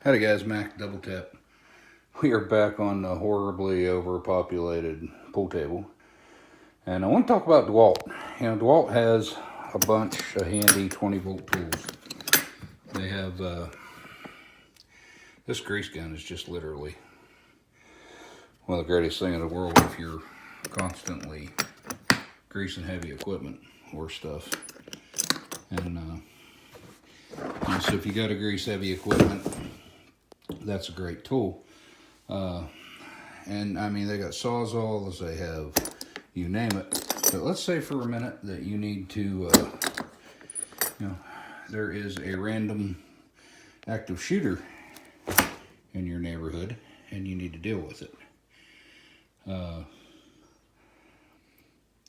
Howdy guys, Mac Double Tap. We are back on the horribly overpopulated pool table. And I want to talk about DeWalt. You know, DeWalt has a bunch of handy 20-volt tools. They have, this grease gun is just literally one of the greatest things in the world if you're constantly greasing heavy equipment or stuff. And so if you got to grease heavy equipment, that's a great tool. And I mean, they got sawzalls, they have you name it. But let's say for a minute that you need to, there is a random active shooter in your neighborhood and you need to deal with it.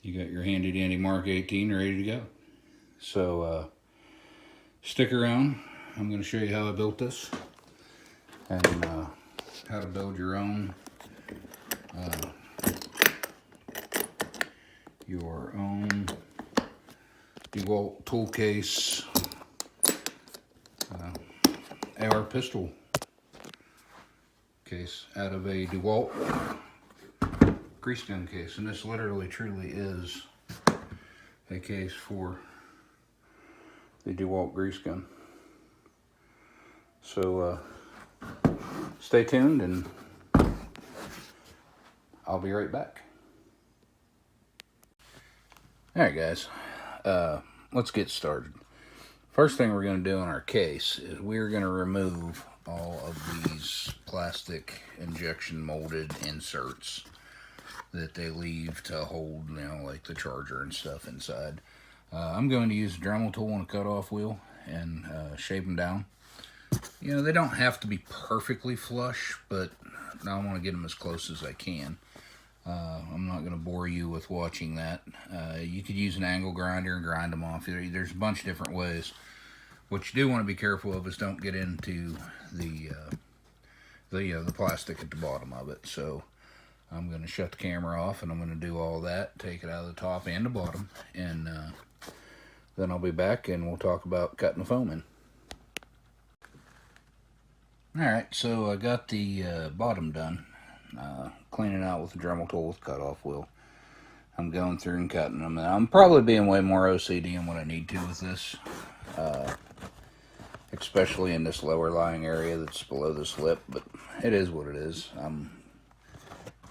You got your handy dandy Mk18 ready to go. So stick around. I'm going to show you how I built this and how to build your own DeWalt tool case AR pistol case out of a DeWalt grease gun case. And this literally truly is a case for the DeWalt grease gun. So stay tuned and I'll be right back. Alright guys, let's get started. First thing we're going to do in our case is we're going to remove all of these plastic injection molded inserts that they leave to hold, you know, like the charger and stuff inside. I'm going to use a Dremel tool and a cutoff wheel and shape them down. You know, they don't have to be perfectly flush, but I want to get them as close as I can. I'm not going to bore you with watching that. You could use an angle grinder and grind them off. There's a bunch of different ways. What you do want to be careful of is don't get into the plastic at the bottom of it. So I'm going to shut the camera off and I'm going to do all that, take it out of the top and the bottom, and then I'll be back and we'll talk about cutting the foam in. Alright, so I got the bottom done. Cleaning out with a Dremel tool with cutoff wheel. I'm going through and cutting them. And I'm probably being way more OCD than what I need to with this. Especially in this lower lying area that's below this lip, but it is what it is. I'm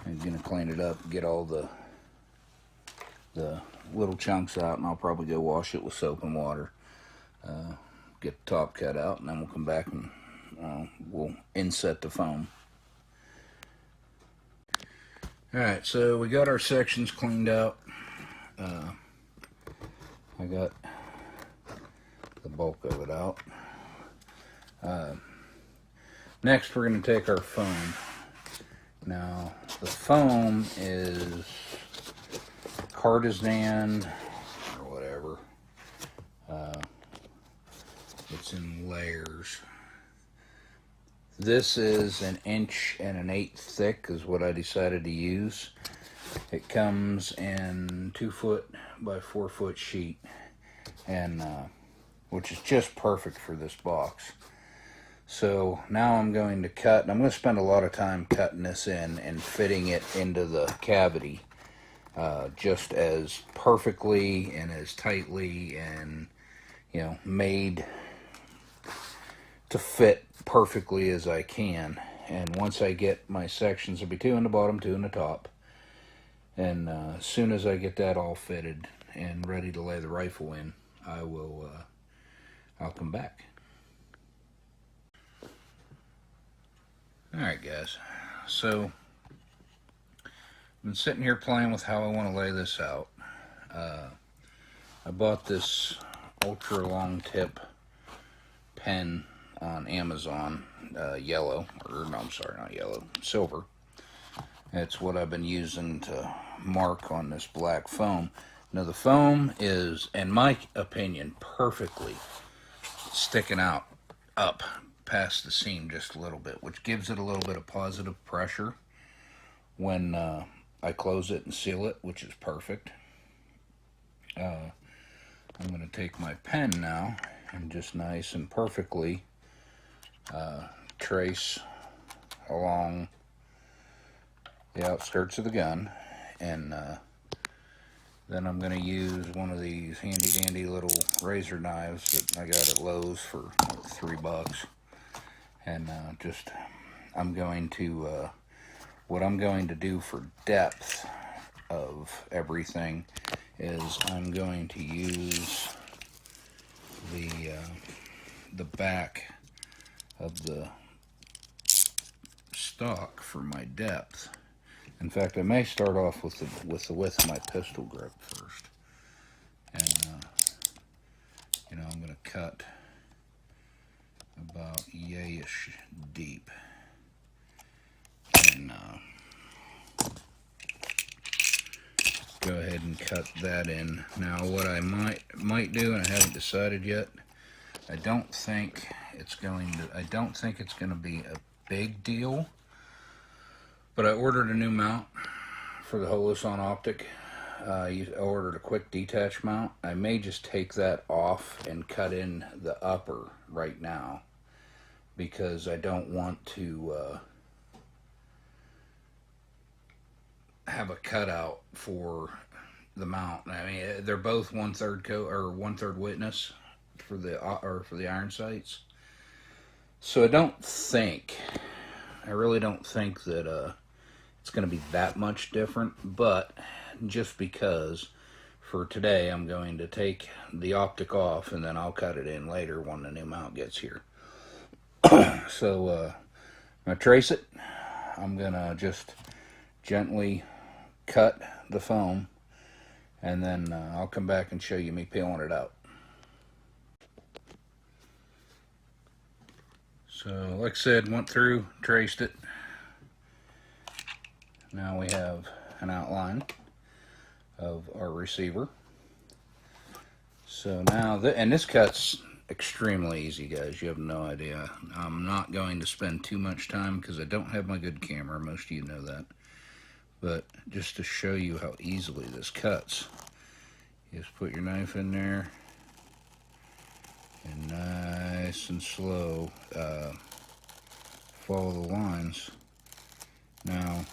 going to clean it up, get all the little chunks out, and I'll probably go wash it with soap and water. Get the top cut out, and then we'll come back and we'll inset the foam. Alright, so we got our sections cleaned out. I got the bulk of it out. Next, we're going to take our foam. Now, the foam is Partisan or whatever. It's in layers. This is 1 1/8 inch thick is what I decided to use. It comes in 2 foot by 4 foot sheet, and which is just perfect for this box. So now I'm going to cut, and I'm going to spend a lot of time cutting this in and fitting it into the cavity just as perfectly and as tightly and, you know, made to fit perfectly as I can. And once I get my sections, there'll be 2 in the bottom, 2 in the top, and as soon as I get that all fitted and ready to lay the rifle in, I'll come back. Alright guys, so I've been sitting here playing with how I want to lay this out. I bought this ultra long tip pen on Amazon, yellow, or no, I'm sorry, not yellow, silver. It's what I've been using to mark on this black foam. Now the foam is, in my opinion, perfectly sticking out up past the seam just a little bit, which gives it a little bit of positive pressure when I close it and seal it, which is perfect. I'm going to take my pen now and just nice and perfectly trace along the outskirts of the gun, and then I'm going to use one of these handy dandy little razor knives that I got at Lowe's for like $3, and I'm going to what I'm going to do for depth of everything is I'm going to use the back of the stock for my depth. In fact, I may start off with the width of my pistol grip first, and you know, I'm going to cut about yayish deep, and go ahead and cut that in. Now, what I might do, and I haven't decided yet, I don't think it's going to be a big deal. But I ordered a new mount for the Holosun optic. I ordered a quick detach mount. I may just take that off and cut in the upper right now, because I don't want to have a cutout for the mount. I mean, they're both 1/3 coat or 1/3 witness for the iron sights. So I really don't think that it's going to be that much different, but just because for today I'm going to take the optic off, and then I'll cut it in later when the new mount gets here. So I'm going to trace it. I'm going to just gently cut the foam, and then I'll come back and show you me peeling it out. So like I said, went through, traced it. Now we have an outline of our receiver. So now, and this cut's extremely easy, guys. You have no idea. I'm not going to spend too much time because I don't have my good camera. Most of you know that. But just to show you how easily this cuts, you just put your knife in there, and nice and slow follow the lines. Now,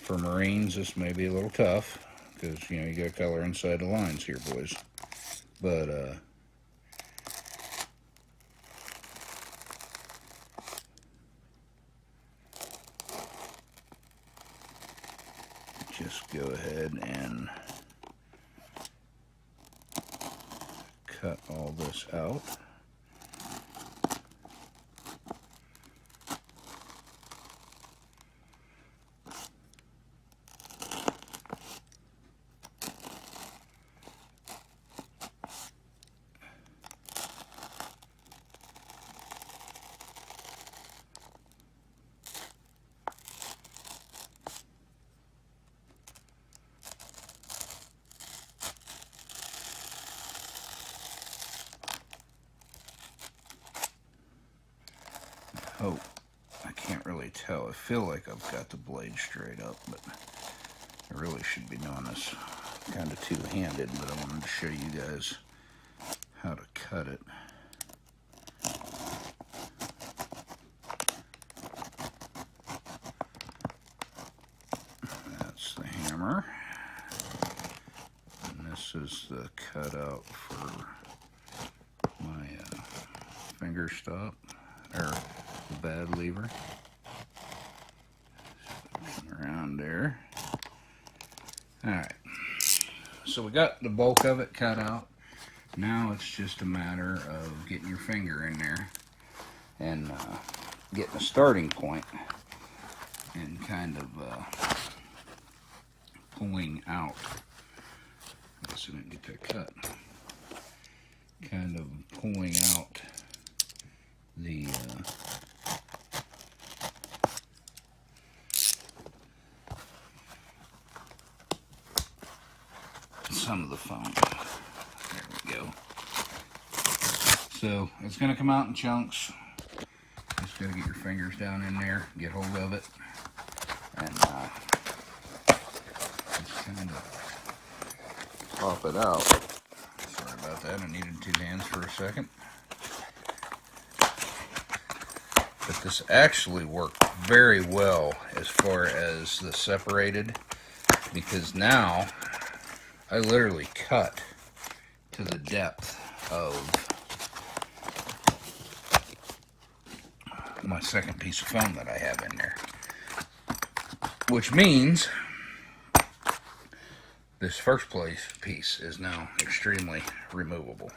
for Marines, this may be a little tough because, you know, you got color inside the lines here, boys. But just go ahead and cut all this out. Oh, I can't really tell. I feel like I've got the blade straight up, but I really should be doing this kind of two-handed, but I wanted to show you guys how to cut it. That's the hammer, and this is the cutout for my finger stop, or the bad lever. Come around there. Alright, so we got the bulk of it cut out. Now it's just a matter of getting your finger in there and getting a starting point and kind of pulling out. I guess I didn't get that cut. Kind of pulling out the some of the foam. There we go. So it's going to come out in chunks. Just got to get your fingers down in there, get hold of it, and just kind of pop it out. Sorry about that. I needed two hands for a second. But this actually worked very well as far as the separated, because now I literally cut to the depth of my second piece of foam that I have in there. Which means this first piece is now extremely removable.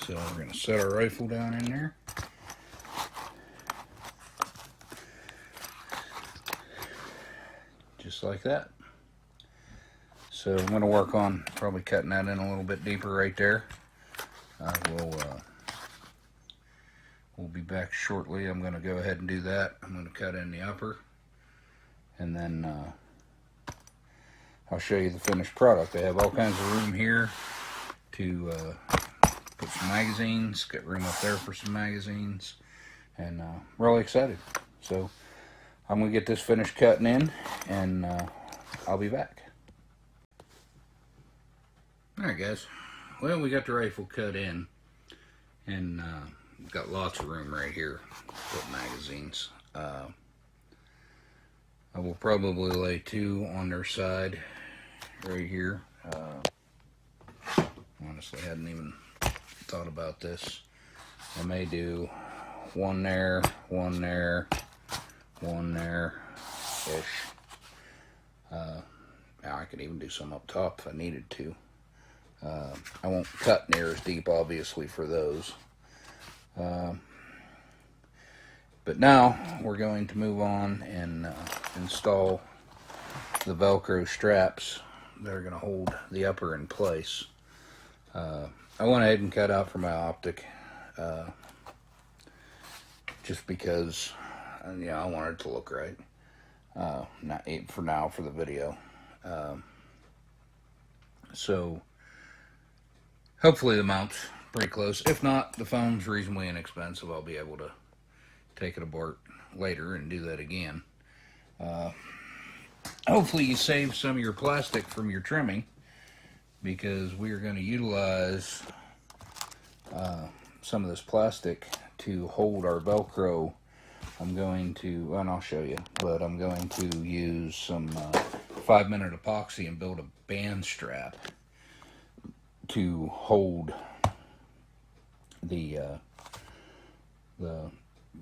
So we're going to set our rifle down in there. Just like that. So I'm going to work on probably cutting that in a little bit deeper right there. We'll be back shortly. I'm going to go ahead and do that. I'm going to cut in the upper, and then I'll show you the finished product. I have all kinds of room here to put some magazines, got room up there for some magazines, and really excited. So I'm going to get this finished cutting in, and I'll be back. Alright guys, well, we got the rifle cut in, and got lots of room right here to put magazines. I will probably lay 2 on their side right here. Honestly, hadn't even thought about this. I may do 1 there, 1 there, 1 there-ish. Now I could even do some up top if I needed to. I won't cut near as deep, obviously, for those. But now we're going to move on and install the Velcro straps that are going to hold the upper in place. I went ahead and cut out for my optic, just because, I wanted it to look right. Not for now, for the video. So hopefully the mount's pretty close. If not, the foam's reasonably inexpensive. I'll be able to take it apart later and do that again. Hopefully you save some of your plastic from your trimming, because we are going to utilize some of this plastic to hold our Velcro. I'm going to, and I'll show you, but I'm going to use some 5-minute epoxy and build a band strap to hold the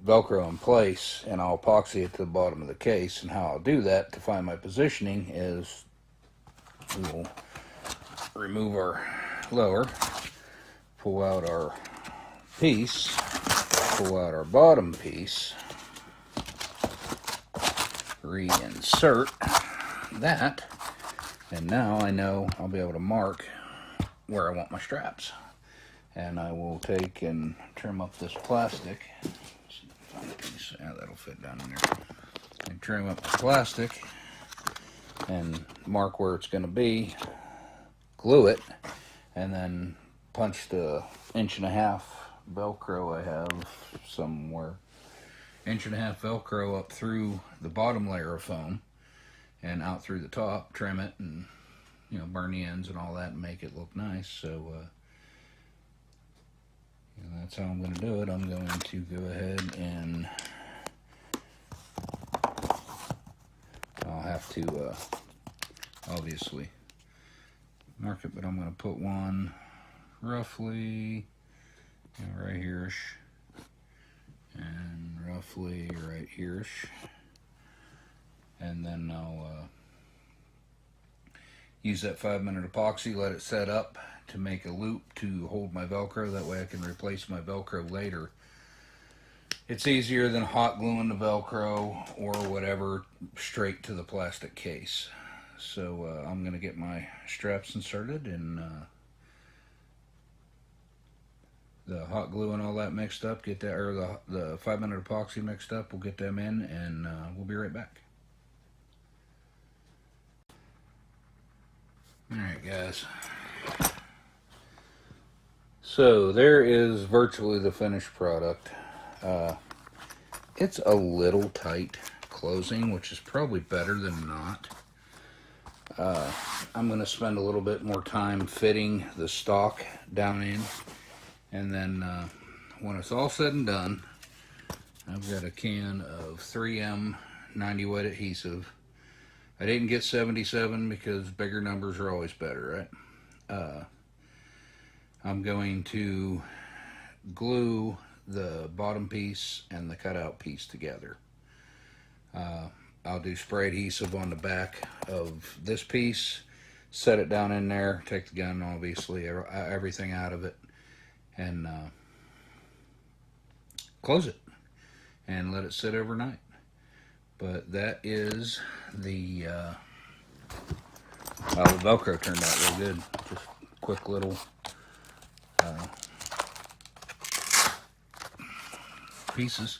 Velcro in place, and I'll epoxy it to the bottom of the case. And how I'll do that to find my positioning is we will remove our lower, pull out our piece, pull out our bottom piece, reinsert that, and now I know I'll be able to mark where I want my straps. And I will take and trim up this plastic. Find a piece. Yeah, that'll fit down in there. And trim up the plastic and mark where it's going to be, glue it, and then punch the 1.5" Velcro I have somewhere. 1.5" Velcro up through the bottom layer of foam and out through the top, trim it, and burn the ends and all that and make it look nice. So that's how I'm going to do it. I'm going to go ahead and I'll have to obviously mark it, but I'm going to put one roughly right here-ish, and roughly right here-ish, and then I'll use that 5-minute epoxy, let it set up to make a loop to hold my Velcro. That way I can replace my Velcro later. It's easier than hot gluing the Velcro or whatever straight to the plastic case. So I'm going to get my straps inserted, and the hot glue and all that mixed up, get that, or the 5-minute epoxy mixed up, we'll get them in, and we'll be right back. Alright guys, so there is virtually the finished product. It's a little tight closing, which is probably better than not. I'm going to spend a little bit more time fitting the stock down in, and then when it's all said and done, I've got a can of 3M 90 wet adhesive. I didn't get 77 because bigger numbers are always better, right? I'm going to glue the bottom piece and the cutout piece together. I'll do spray adhesive on the back of this piece, set it down in there, take the gun, obviously, everything out of it, and close it and let it sit overnight. But that is the Velcro turned out real good. Just quick little pieces.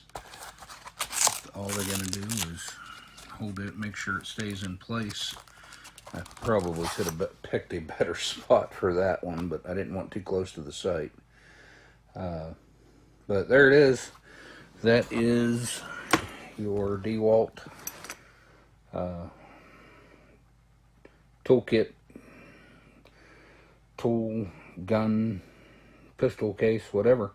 All they're going to do is hold it, make sure it stays in place. I probably should have picked a better spot for that one, but I didn't want too close to the site. But there it is. That is your DeWalt toolkit, tool, gun, pistol case, whatever.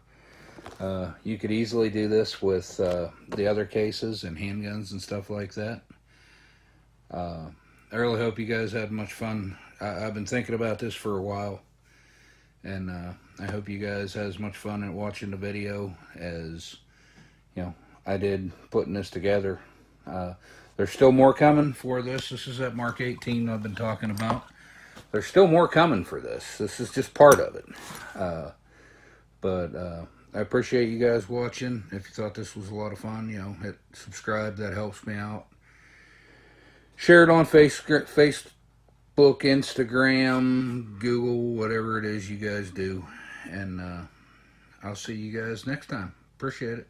You could easily do this with the other cases and handguns and stuff like that. I really hope you guys had much fun. I've been thinking about this for a while, and I hope you guys had as much fun at watching the video as I did putting this together. There's still more coming for this. This is that Mk18 I've been talking about. There's still more coming for this. This is just part of it. But I appreciate you guys watching. If you thought this was a lot of fun, hit subscribe. That helps me out. Share it on Facebook, Instagram, Google, whatever it is you guys do. And I'll see you guys next time. Appreciate it.